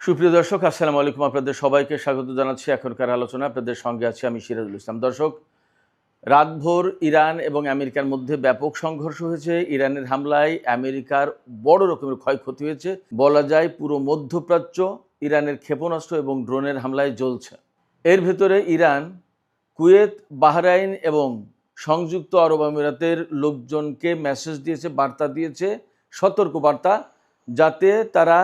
সুপ্রিয় দর্শক, আসসালামু আলাইকুম। আপনাদের সবাইকে স্বাগত জানাচ্ছি এখনকার আলোচনা। আপনাদের সঙ্গে আছি আমি সিরাজুল ইসলাম। দর্শক, রাতভর ইরান এবং আমেরিকার মধ্যে ব্যাপক সংঘর্ষ হয়েছে। ইরানের হামলায় আমেরিকার বড় রকমের ক্ষয়ক্ষতি হয়েছে। বলা যায় পুরো মধ্যপ্রাচ্য ইরানের ক্ষেপণাস্ত্র এবং ড্রোনের হামলায় জ্বলছে। এর ভেতরে ইরান কুয়েত, বাহরাইন এবং সংযুক্ত আরব আমিরাতের লোকজনকে মেসেজ দিয়েছে, বার্তা দিয়েছে, সতর্ক বার্তা, যাতে তারা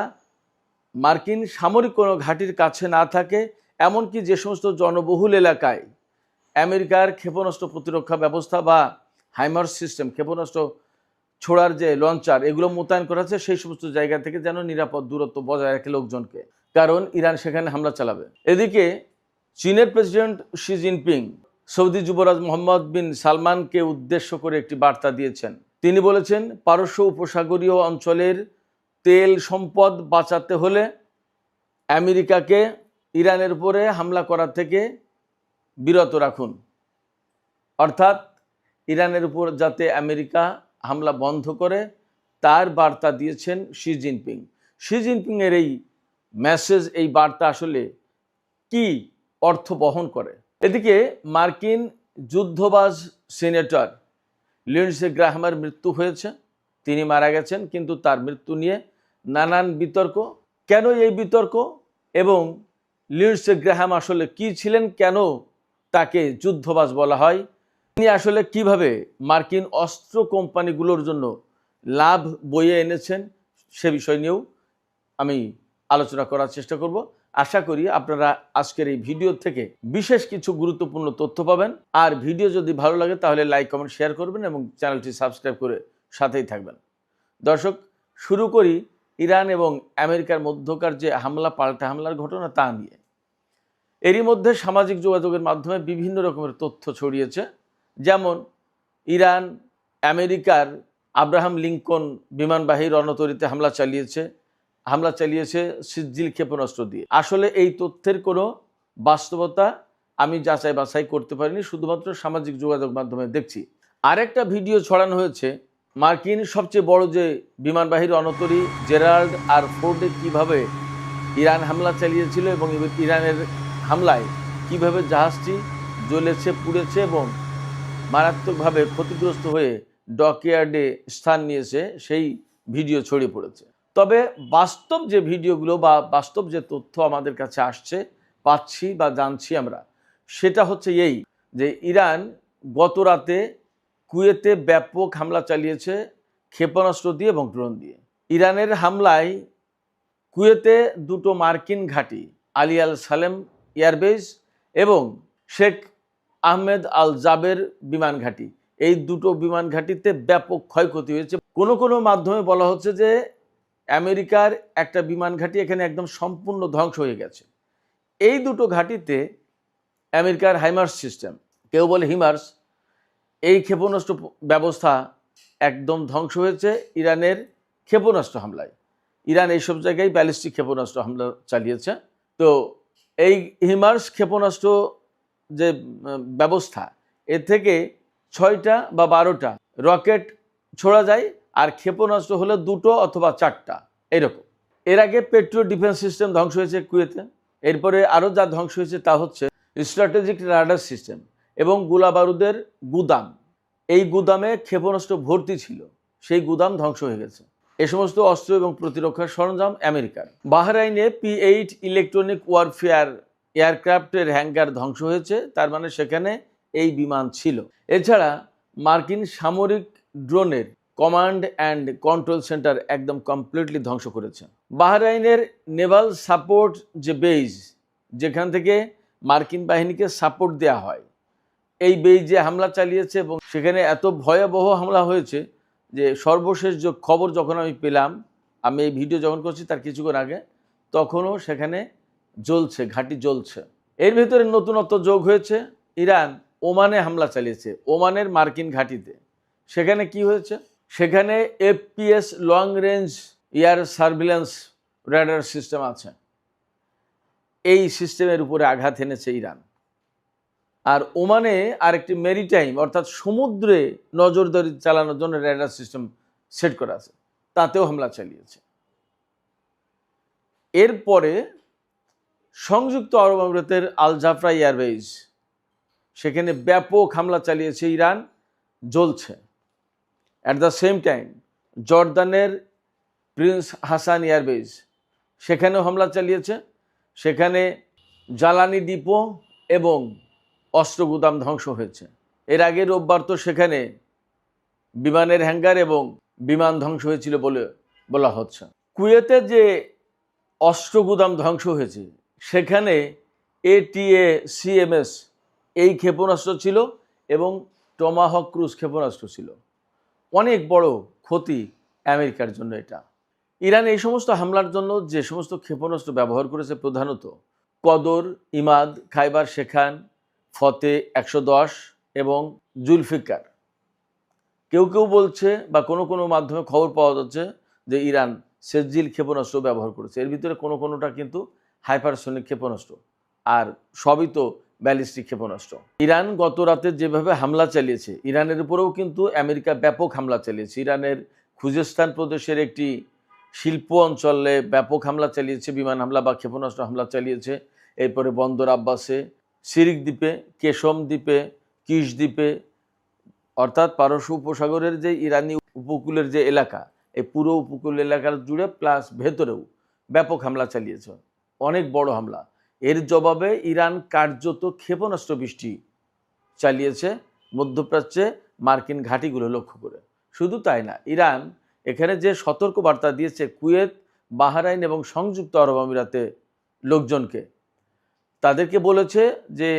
মার্কিন সামরিক কোনো ঘাঁটির কাছে না থাকে। এমনকি যে সমস্ত জনবহুল এলাকায় আমেরিকার ক্ষেপণাস্ত্র প্রতিরক্ষা ব্যবস্থা বা হাইমার্স সিস্টেম, ক্ষেপণাস্ত্র ছোড়ার যে লঞ্চার, এগুলো মোতায়েন করা আছে, সেই সমস্ত জায়গা থেকে যেন নিরাপদ দূরত্ব বজায় রাখে লোকজনকে, কারণ ইরান সেখানে হামলা চালাবে। এদিকে চীনের প্রেসিডেন্ট শি জিনপিং সৌদি যুবরাজ মোহাম্মদ বিন সালমানকে উদ্দেশ্য করে একটি বার্তা দিয়েছেন। তিনি বলেছেন, পারস্য উপসাগরীয় অঞ্চলের তেল সম্পদ বাঁচাতে হলে আমেরিকাকে ইরানের উপরে হামলা করা থেকে বিরত রাখুন। অর্থাৎ ইরানের উপর যাতে আমেরিকা হামলা বন্ধ করে, তার বার্তা দিয়েছেন শি জিনপিং। শি জিনপিংয়ের এই মেসেজ, এই বার্তা আসলে কি অর্থ বহন করে? এদিকে মার্কিন যুদ্ধবাজ সিনেটর লিন্ডসে গ্রাহামের মৃত্যু হয়েছে। তিনি মারা গেছেন, কিন্তু তার মৃত্যু নিয়ে নানান বিতর্ক। কেন এই বিতর্ক এবং লিন্ডসে গ্রাহাম আসলে কি ছিলেন, কেন তাকে যুদ্ধবাজ বলা হয়, তিনি আসলে কিভাবে মার্কিন অস্ত্র কোম্পানিগুলোর জন্য লাভ বয়ে এনেছেন, সে বিষয় নিয়েও আমি আলোচনা করার চেষ্টা করব। আশা করি আপনারা আজকের এই ভিডিও থেকে বিশেষ কিছু গুরুত্বপূর্ণ তথ্য পাবেন। আর ভিডিও যদি ভালো লাগে তাহলে লাইক, কমেন্ট, শেয়ার করবেন এবং চ্যানেলটি সাবস্ক্রাইব করে সাথেই থাকবেন। দর্শক, শুরু করি ইরান এবং আমেরিকার মধ্যকার যে হামলা, পাল্টা হামলার ঘটনা, তা নিয়ে। এরই মধ্যে সামাজিক যোগাযোগের মাধ্যমে বিভিন্ন রকমের তথ্য ছড়িয়েছে। যেমন ইরান আমেরিকার আব্রাহাম লিঙ্কন বিমানবাহী রণতরীতে হামলা চালিয়েছে সিজিল ক্ষেপণাস্ত্র দিয়ে। আসলে এই তথ্যের কোনো বাস্তবতা আমি যাচাই বাছাই করতে পারিনি, শুধুমাত্র সামাজিক যোগাযোগ মাধ্যমে দেখছি। আরেকটা ভিডিও ছড়ানো হয়েছে, মার্কিন সবচেয়ে বড় যে বিমানবাহী রণতরী জেরাল্ড আর ফোর্ডে কিভাবে ইরান হামলা চালিয়েছিল এবং ইরানের হামলায় কিভাবে জাহাজটি জ্বলেছে, পুড়েছে এবং মারাত্মকভাবে ক্ষতিগ্রস্ত হয়ে ডকইয়ার্ডে স্থান নিয়েছে, সেই ভিডিও ছড়িয়ে পড়েছে। তবে বাস্তব যে ভিডিওগুলো বা বাস্তব যে তথ্য আমাদের কাছে আসছে, পাচ্ছি বা জানছি আমরা, সেটা হচ্ছে এই যে ইরান গত রাতে কুয়েতে ব্যাপক হামলা চালিয়েছে ক্ষেপণাস্ত্র দিয়ে এবং ড্রোন দিয়ে। ইরানের হামলায় কুয়েতে দুটো মার্কিন ঘাঁটি, আলী আল সালেম এয়ারবেস এবং শেখ আহমেদ আল জাবের বিমান ঘাঁটি, এই দুটো বিমান ঘাঁটিতে ব্যাপক ক্ষয়ক্ষতি হয়েছে। কোনো মাধ্যমে বলা হচ্ছে যে আমেরিকার একটা বিমান ঘাঁটি এখানে একদম সম্পূর্ণ ধ্বংস হয়ে গেছে। এই দুটো ঘাঁটিতে আমেরিকার হাইমার্স সিস্টেম, কেউ বলে হিমার্স, এই ক্ষেপণাস্ত্র ব্যবস্থা একদম ধ্বংস হয়েছে ইরানের ক্ষেপণাস্ত্র হামলায়। ইরান এইসব জায়গায় ব্যালিস্টিক ক্ষেপণাস্ত্র হামলা চালিয়েছে। তো এই হিমার্স ক্ষেপণাস্ত্র যে ব্যবস্থা, এর থেকে 6টা বা 12টা রকেট ছোড়া যায়, আর ক্ষেপণাস্ত্র হলো 2টো অথবা 4টা এরকম। এর আগে পেট্রো ডিফেন্স সিস্টেম ধ্বংস হয়েছে কুয়েতে। এরপরে আরও যা ধ্বংস হয়েছে তা হচ্ছে স্ট্র্যাটেজিক রাডার সিস্টেম এবং গোলা বারুদের গুদাম। এই গুদামে ক্ষেপণাস্ত্র ভর্তি ছিল, সেই গুদাম ধ্বংস হয়ে গেছে। এ সমস্ত অস্ত্র এবং প্রতিরক্ষার সরঞ্জাম আমেরিকার। বাহরাইনে P-8 ইলেকট্রনিক ওয়ারফেয়ার এয়ারক্রাফটের হ্যাঙ্গার ধ্বংস হয়েছে, তার মানে সেখানে এই বিমান ছিল। এছাড়া মার্কিন সামরিক ড্রোনের কমান্ড অ্যান্ড কন্ট্রোল সেন্টার একদম কমপ্লিটলি ধ্বংস করেছে। বাহরাইনের নেভাল সাপোর্ট যে বেজ, যেখান থেকে মার্কিন বাহিনীকে সাপোর্ট দেওয়া হয়, এই বেজে হামলা চালিয়েছে এবং সেখানে এত ভয়াবহ হামলা হয়েছে যে সর্বশেষ যে খবর যখন আমি পেলাম, আমি এই ভিডিও যখন করছি তার কিছুক্ষণ আগে, তখনও সেখানে জ্বলছে, ঘাঁটি জ্বলছে। এর ভিতরে নতুনত্ব যোগ হয়েছে, ইরান ওমানে হামলা চালিয়েছে, ওমানের মার্কিন ঘাঁটিতে। সেখানে কি হয়েছে? সেখানে FPS long range air surveillance radar system আছে। এই সিস্টেমের উপরে আঘাত এনেছে ইরান। আর ওমানে আরেকটি মেরিটাইম অর্থাৎ সমুদ্রে নজরদারি চালানোর জন্য রাডার সিস্টেম সেট করা আছে, তাতেও হামলা চালিয়েছে। এরপরে সংযুক্ত আরব আমিরাতের আল জাফরা এয়ারবেজ, সেখানে ব্যাপক হামলা চালিয়েছে ইরান, জ্বলছে। অ্যাট দ্য সেম টাইম জর্দানের প্রিন্স হাসান এয়ারবেজ, সেখানেও হামলা চালিয়েছে। সেখানে জ্বালানি ডিপো এবং অস্ত্র গুদাম ধ্বংস হয়েছে। এর আগে রোববার তো সেখানে বিমানের হ্যাঙ্গার এবং বিমান ধ্বংস হয়েছিল বলে বলা হচ্ছে। কুয়েতে যে অস্ত্র গুদাম ধ্বংস হয়েছে সেখানে ATACMS এই ক্ষেপণাস্ত্র ছিল এবং টমাহক ক্রুজ ক্ষেপণাস্ত্র ছিল। অনেক বড় ক্ষতি আমেরিকার জন্য এটা। ইরান এই সমস্ত হামলার জন্য যে সমস্ত ক্ষেপণাস্ত্র ব্যবহার করেছে, প্রধানত কদর, ইমাদ, খাইবার শেখান, ফতে 110 এবং জুলফিকার। কেউ কেউ বলছে বা কোনো মাধ্যমে খবর পাওয়া যাচ্ছে যে ইরান সেজিল ক্ষেপণাস্ত্র ব্যবহার করেছে। এর ভিতরে কোনোটা কিন্তু হাইপারসোনিক ক্ষেপণাস্ত্র, আর সবই তো ব্যালিস্টিক ক্ষেপণাস্ত্র। ইরান গত রাতে যেভাবে হামলা চালিয়েছে, ইরানের উপরেও কিন্তু আমেরিকা ব্যাপক হামলা চালিয়েছে। ইরানের খুজেস্তান প্রদেশের একটি শিল্প অঞ্চলে ব্যাপক হামলা চালিয়েছে, বিমান হামলা বা ক্ষেপণাস্ত্র হামলা চালিয়েছে। এরপরে বন্দর আব্বাসে, সিরিক দ্বীপে, কেশম দ্বীপে, কিশ দ্বীপে, অর্থাৎ পারস্য উপসাগরের যে ইরানি উপকূলের যে এলাকা, এই পুরো উপকূল এলাকার জুড়ে প্লাস ভেতরেও ব্যাপক হামলা চালিয়েছে, অনেক বড় হামলা। এর জবাবে ইরান কার্যত ক্ষেপণাস্ত্র বৃষ্টি চালিয়েছে মধ্যপ্রাচ্যে মার্কিন ঘাঁটিগুলো লক্ষ্য করে। শুধু তাই না, ইরান এখানে যে সতর্ক বার্তা দিয়েছে কুয়েত, বাহরাইন এবং সংযুক্ত আরব আমিরাতে লোকজনকে, তাদেরকে বলেছে যে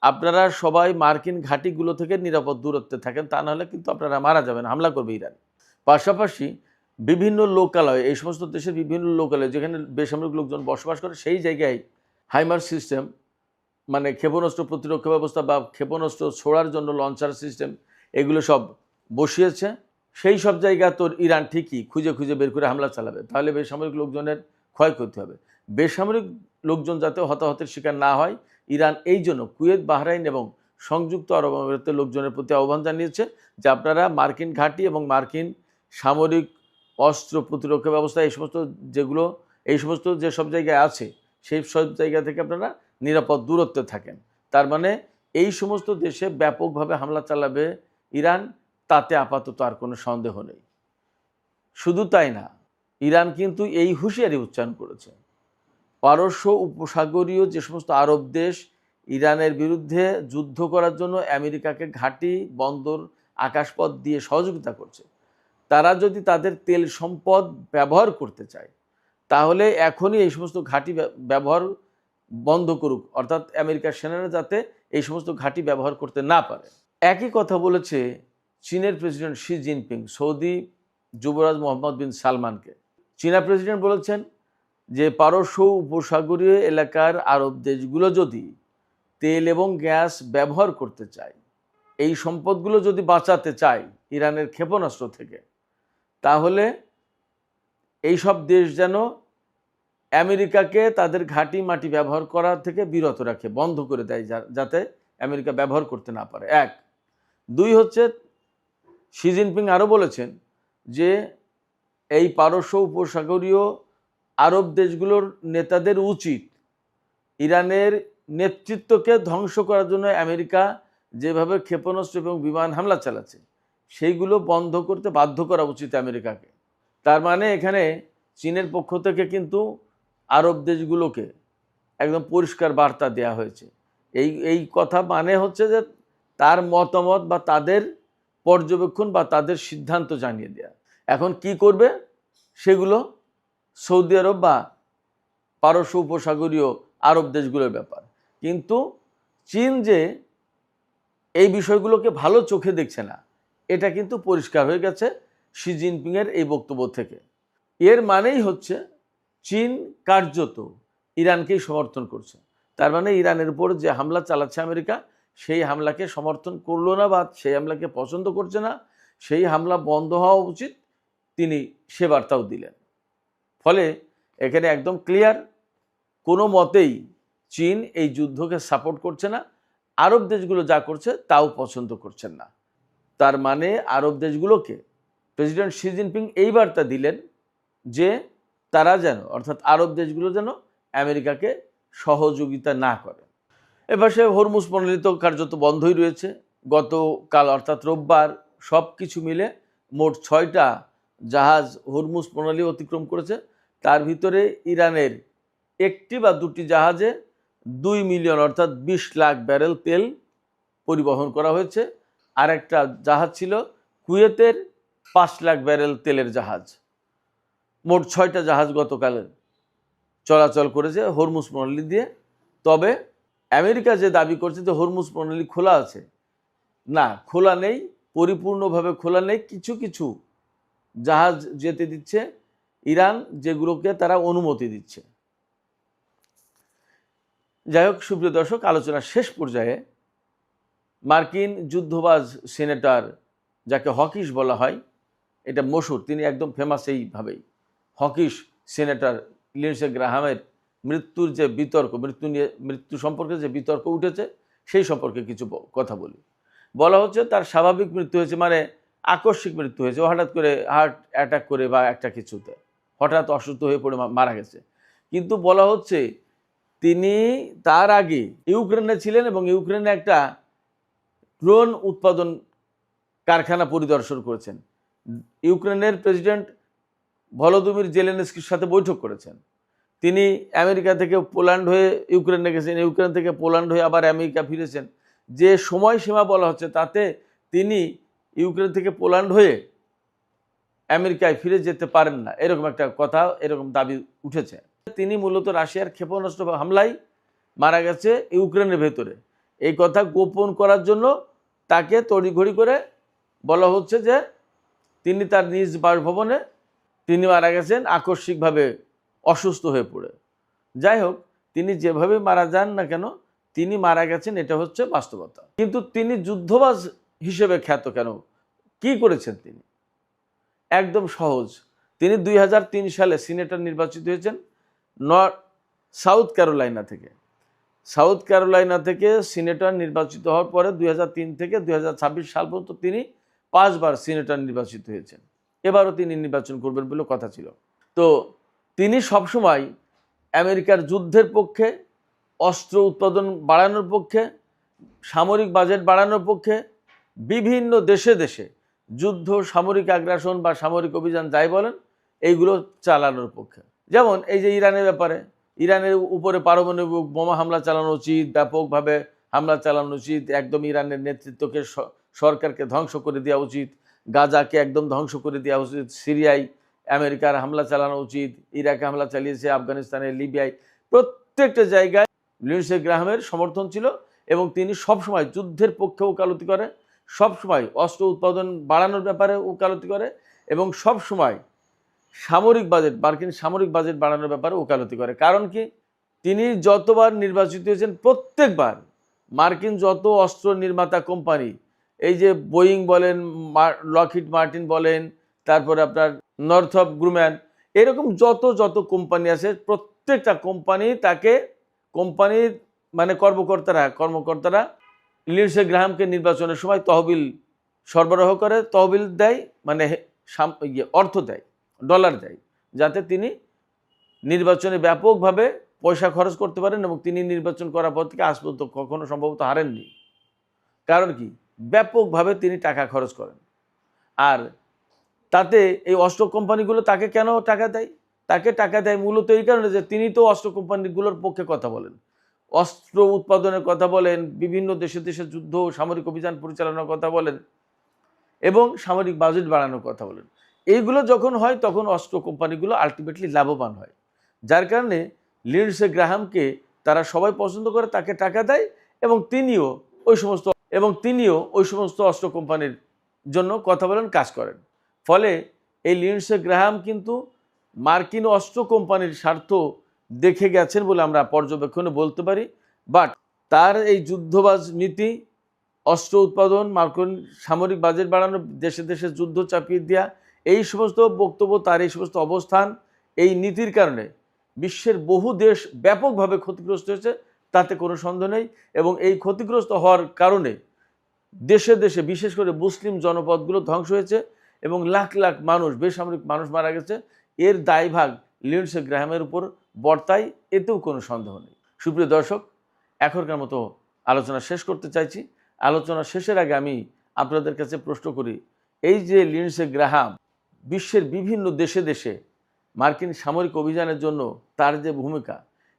আপনারা সবাই মার্কিন ঘাঁটিগুলো থেকে নিরাপদ দূরত্বে থাকেন, তা নাহলে কিন্তু আপনারা মারা যাবেন, হামলা করবে ইরান। পাশাপাশি বিভিন্ন লোকালয়ে, এই সমস্ত দেশের বিভিন্ন লোকালয়ে যেখানে বেসামরিক লোকজন বসবাস করে, সেই জায়গায় হাইমার সিস্টেম, মানে ক্ষেপণাস্ত্র প্রতিরক্ষা ব্যবস্থা বা ক্ষেপণাস্ত্র ছোড়ার জন্য লঞ্চার সিস্টেম, এগুলো সব বসিয়েছে। সেই সব জায়গা তো ইরান ঠিকই খুঁজে খুঁজে বের করে হামলা চালাবে, তাহলে বেসামরিক লোকজনের ক্ষয়ক্ষতি হবে। বেসামরিক লোকজন যাতে হতাহতের শিকার না হয়, ইরান এই জন্য কুয়েত, বাহরাইন এবং সংযুক্ত আরব আমিরাতের লোকজনের প্রতি আহ্বান জানিয়েছে যে আপনারা মার্কিন ঘাঁটি এবং মার্কিন সামরিক অস্ত্র প্রতিরক্ষা ব্যবস্থা এই সমস্ত যেসব জায়গায় আছে, সেই সব জায়গা থেকে আপনারা নিরাপদ দূরত্বে থাকেন। তার মানে এই সমস্ত দেশে ব্যাপকভাবে হামলা চালাবে ইরান, তাতে আপাতত আর কোনো সন্দেহ নেই। শুধু তাই না, ইরান কিন্তু এই হুঁশিয়ারি উচ্চারণ করেছে, পারস্য উপসাগরীয় যে সমস্ত আরব দেশ ইরানের বিরুদ্ধে যুদ্ধ করার জন্য আমেরিকাকে ঘাঁটি, বন্দর, আকাশপথ দিয়ে সহযোগিতা করছে, তারা যদি তাদের তেল সম্পদ ব্যবহার করতে চায় তাহলে এখনই এই সমস্ত ঘাঁটি ব্যবহার বন্ধ করুক, অর্থাৎ আমেরিকার সেনারা যাতে এই সমস্ত ঘাঁটি ব্যবহার করতে না পারে। একই কথা বলেছে চীনের প্রেসিডেন্ট শি জিনপিং সৌদি যুবরাজ মোহাম্মদ বিন সালমানকে। চীনা প্রেসিডেন্ট বলেছেন যে পারস্য উপসাগরীয় এলাকার আরব দেশগুলো যদি তেল এবং গ্যাস ব্যবহার করতে চায়, এই সম্পদগুলো যদি বাঁচাতে চায় ইরানের ক্ষেপণাস্ত্র থেকে, তাহলে এই সব দেশ যেন আমেরিকাকে তাদের ঘাঁটি মাটি ব্যবহার করা থেকে বিরত রাখে, বন্ধ করে দেয়, যাতে আমেরিকা ব্যবহার করতে না পারে। এক। দুই হচ্ছে, শি জিনপিং আরও বলেছেন যে এই পারস্য উপসাগরীয় আরব দেশগুলোর নেতাদের উচিত ইরানের নেতৃত্বকে ধ্বংস করার জন্য আমেরিকা যেভাবে ক্ষেপণাস্ত্র এবং বিমান হামলা চালাচ্ছে সেইগুলো বন্ধ করতে বাধ্য করা উচিত আমেরিকাকে। তার মানে এখানে চীনের পক্ষ থেকে কিন্তু আরব দেশগুলোকে একদম পরিষ্কার বার্তা দেওয়া হয়েছে। এই কথা মানে হচ্ছে যে তার মতামত বা তাদের পর্যবেক্ষণ বা তাদের সিদ্ধান্ত জানিয়ে দেয়া। এখন কি করবে সেগুলো সৌদি আরব বা পারস্য উপসাগরীয় আরব দেশগুলোর ব্যাপার, কিন্তু চীন যে এই বিষয়গুলোকে ভালো চোখে দেখছে না, এটা কিন্তু পরিষ্কার হয়ে গেছে শি জিনপিংয়ের এই বক্তব্য থেকে। এর মানেই হচ্ছে চীন কার্যত ইরানকেই সমর্থন করছে। তার মানে ইরানের উপর যে হামলা চালাচ্ছে আমেরিকা, সেই হামলাকে সমর্থন করলো না বা সেই হামলাকে পছন্দ করছে না, সেই হামলা বন্ধ হওয়া উচিত, তিনি সে বার্তাও দিলেন। ফলে এখানে একদম ক্লিয়ার, কোনো মতেই চীন এই যুদ্ধকে সাপোর্ট করছে না, আরব দেশগুলো যা করছে তাও পছন্দ করছেন না। তার মানে আরব দেশগুলোকে প্রেসিডেন্ট শি জিনপিং এই বার্তা দিলেন যে তারা যেন অর্থাৎ আরব দেশগুলো যেন আমেরিকাকে সহযোগিতা না করে। এপাশে হরমুজ প্রণালী তো কার্যত বন্ধই রয়েছে। গতকাল অর্থাৎ রোববার সব কিছু মিলে মোট 6টা জাহাজ হরমুজ প্রণালী অতিক্রম করেছে। তার ভিতরে ইরানের 1টি বা 2টি জাহাজে 2 মিলিয়ন অর্থাৎ 20 লাখ ব্যারেল তেল পরিবহন করা হয়েছে। আর একটা জাহাজ ছিল কুয়েতের 5 লাখ ব্যারেল তেলের জাহাজ। মোট 6টা জাহাজ গতকাল চলাচল করেছে হরমুজ প্রণালী দিয়ে। তবে আমেরিকা যে দাবি করছে যে হরমুজ প্রণালী খোলা আছে, না, খোলা নেই, পরিপূর্ণভাবে খোলা নেই। কিছু কিছু জাহাজ যেতে দিচ্ছে ইরান, যেগুলোকে তারা অনুমতি দিচ্ছে। যাই হোক সুপ্রিয় দর্শক, আলোচনার শেষ পর্যায়ে মার্কিন যুদ্ধবাজ সিনেটর, যাকে হকিস বলা হয়, এটা মশহুর, তিনি একদম ফেমাস এইভাবেই, হকিস সিনেটর লিন্ডসে গ্রাহামের মৃত্যুর যে বিতর্ক, মৃত্যু সম্পর্কে যে বিতর্ক উঠেছে সেই সম্পর্কে কিছু কথা বলি। বলা হচ্ছে তার স্বাভাবিক মৃত্যু হয়েছে, মানে আকস্মিক মৃত্যু হয়েছে, হঠাৎ করে হার্ট অ্যাটাক করে বা একটা কিছুতে হঠাৎ অসুস্থ হয়ে পড়ে মারা গেছে। কিন্তু বলা হচ্ছে তিনি তার আগে ইউক্রেনে ছিলেন এবং ইউক্রেনে একটা ড্রোন উৎপাদন কারখানা পরিদর্শন করেছেন। ইউক্রেনের প্রেসিডেন্ট ভলোদিমির জেলেনস্কির সাথে বৈঠক করেছেন। তিনি আমেরিকা থেকে পোল্যান্ড হয়ে ইউক্রেনে গেছেন, ইউক্রেন থেকে পোল্যান্ড হয়ে আবার আমেরিকা ফিরেছেন। যে সময়সীমা বলা হচ্ছে তাতে তিনি ইউক্রেন থেকে পোল্যান্ড হয়ে আমেরিকায় ফিরে যেতে পারেন না, এরকম একটা কথা, এরকম দাবি উঠেছে। তিনি মূলত রাশিয়ার ক্ষেপণাস্ত্র হামলায় মারা গেছে ইউক্রেনের ভেতরে, এই কথা গোপন করার জন্য তাকে তড়িঘড়ি করে বলা হচ্ছে যে তিনি তার নিজ বাসভবনে তিনি মারা গেছেন আকস্মিকভাবে অসুস্থ হয়ে পড়ে। যাই হোক, তিনি যেভাবে মারা যান না কেন, তিনি মারা গেছেন, এটা হচ্ছে বাস্তবতা। কিন্তু তিনি যুদ্ধবাজ হিসেবে খ্যাত কেন, কি করেছেন তিনি? একদম সহজ। তিনি 2003 সালে সিনেটর নির্বাচিত হয়েছেন সাউথ ক্যারোলাইনা থেকে। সাউথ ক্যারোলাইনা থেকে সিনেটর নির্বাচিত হওয়ার পরে 2003 থেকে 2026 সাল পর্যন্ত তিনি 5 বার সিনেটর নির্বাচিত হয়েছেন। এবারও তিনি নির্বাচন করবেন বলে কথা ছিল। তো তিনি সবসময় আমেরিকার যুদ্ধের পক্ষে, অস্ত্র উৎপাদন বাড়ানোর পক্ষে, সামরিক বাজেট বাড়ানোর পক্ষে, বিভিন্ন দেশে দেশে যুদ্ধ, সামরিক আগ্রাসন বা সামরিক অভিযান যাই বলেন, এইগুলো চালানোর পক্ষে। যেমন এই যে ইরানের ব্যাপারে, ইরানের উপরে পারমাণবিক বোমা হামলা চালানো উচিত, ব্যাপকভাবে হামলা চালানো উচিত, একদম ইরানের নেতৃত্বকে, সরকারকে ধ্বংস করে দেওয়া উচিত, গাজাকে একদম ধ্বংস করে দেওয়া উচিত, সিরিয়ায় আমেরিকার হামলা চালানো উচিত, ইরাকে হামলা চালিয়েছে, আফগানিস্তানে, লিবিয়ায়, প্রত্যেকটা জায়গায় লিন্ডসে গ্রাহামের সমর্থন ছিল এবং তিনি সবসময় যুদ্ধের পক্ষে ওকালতি করে, সবসময় অস্ত্র উৎপাদন বাড়ানোর ব্যাপারে ওকালতি করে এবং সবসময় সামরিক বাজেট, মার্কিন সামরিক বাজেট বাড়ানোর ব্যাপারে ওকালতি করে। কারণ কি, তিনি যতবার নির্বাচিত হয়েছেন প্রত্যেকবার মার্কিন যত অস্ত্র নির্মাতা কোম্পানি, এই যে বোয়িং বলেন, লকহিড মার্টিন বলেন, তারপরে আপনার নর্থরপ গ্রুম্যান, এরকম যত কোম্পানি আছে, প্রত্যেকটা কোম্পানি তাকে, কোম্পানির মানে কর্মকর্তারা লিন্ডসে গ্রাহামকে নির্বাচনের সময় তহবিল সরবরাহ করে, তহবিল দেয়, মানে অর্থ দেয়, ডলার দেয়, যাতে তিনি নির্বাচনে ব্যাপকভাবে পয়সা খরচ করতে পারেন এবং তিনি নির্বাচন করার পর থেকে আজ পর্যন্ত কখনো সম্ভবত হারেননি। কারণ কি, ব্যাপকভাবে তিনি টাকা খরচ করেন। আর তাতে এই অস্ত্র কোম্পানিগুলো তাকে কেন টাকা দেয়? তাকে টাকা দেয় মূলত এই কারণে যে তিনি তো অস্ত্র কোম্পানিগুলোর পক্ষে কথা বলেন, অস্ত্র উৎপাদনের কথা বলেন, বিভিন্ন দেশে দেশে যুদ্ধ, সামরিক অভিযান পরিচালনার কথা বলেন এবং সামরিক বাজেট বাড়ানোর কথা বলেন। এইগুলো যখন হয় তখন অস্ত্র কোম্পানিগুলো আলটিমেটলি লাভবান হয়, যার কারণে লিন্ডসে গ্রাহামকে তারা সবাই পছন্দ করে, তাকে টাকা দেয় এবং তিনিও ওই সমস্ত অস্ত্র কোম্পানির জন্য কথা বলেন, কাজ করেন। ফলে এই লিন্ডসে গ্রাহাম কিন্তু মার্কিন অস্ত্র কোম্পানির স্বার্থ দেখে গেছেন বলে আমরা পর্যবেক্ষণে বলতে পারি। বাট তার এই যুদ্ধবাজ নীতি, অস্ত্র উৎপাদন, মার্কিন সামরিক বাজেট বাড়ানো, দেশে দেশে যুদ্ধ চাপিয়ে দেওয়া, এই সমস্ত বক্তব্য, তার এই সমস্ত অবস্থান, এই নীতির কারণে বিশ্বের বহু দেশ ব্যাপকভাবে ক্ষতিগ্রস্ত হয়েছে, তাতে কোনো সন্দেহ নেই। এবং এই ক্ষতিগ্রস্ত হওয়ার কারণে দেশে দেশে বিশেষ করে মুসলিম জনপদগুলো ধ্বংস হয়েছে এবং লাখ লাখ মানুষ, বেসামরিক মানুষ মারা গেছে। এর দায়ভাগ লিন্ডসে গ্রাহামের উপর বর্তায়, এতেও কোনো সন্দেহ নেই। সুপ্রিয় দর্শক, এখনকার মতো আলোচনা শেষ করতে চাইছি। আলোচনা শেষের আগে আমি আপনাদের কাছে প্রশ্ন করি, এই যে লিন্ডসে গ্রাহাম বিশ্বের বিভিন্ন দেশে দেশে মার্কিন সামরিক অভিযানের জন্য তার যে ভূমিকা,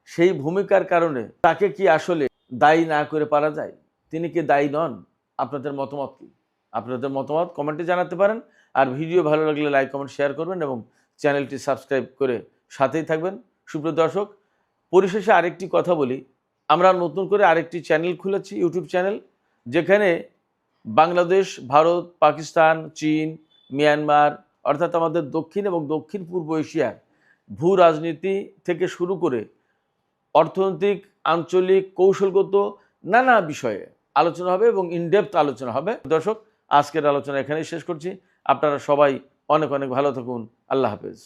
সেই ভূমিকার কারণে তাকে কি আসলে দায়ী না করে পারা যায়? তিনি কি দায়ী নন? আপনাদের মতামত কি? আপনাদের মতামত কমেন্টে জানাতে পারেন। আর ভিডিও ভালো লাগলে লাইক কমেন্ট শেয়ার করবেন এবং চ্যানেলটি সাবস্ক্রাইব করে সাথেই থাকবেন। সুপ্রিয় দর্শক, পরিশেষে আরেকটি কথা বলি, আমরা নতুন করে আরেকটি চ্যানেল খুলেছি, ইউটিউব চ্যানেল, যেখানে বাংলাদেশ, ভারত, পাকিস্তান, চীন, মিয়ানমার অর্থাৎ আমাদের দক্ষিণ এবং দক্ষিণ পূর্ব এশিয়ার ভূ রাজনীতি থেকে শুরু করে অর্থনৈতিক, আঞ্চলিক, কৌশলগত নানা বিষয়ে আলোচনা হবে এবং ইনডেপথ আলোচনা হবে। দর্শক, আজকের আলোচনা এখানেই শেষ করছি। আপনারা সবাই অনেক অনেক ভালো থাকুন। আল্লাহ হাফেজ।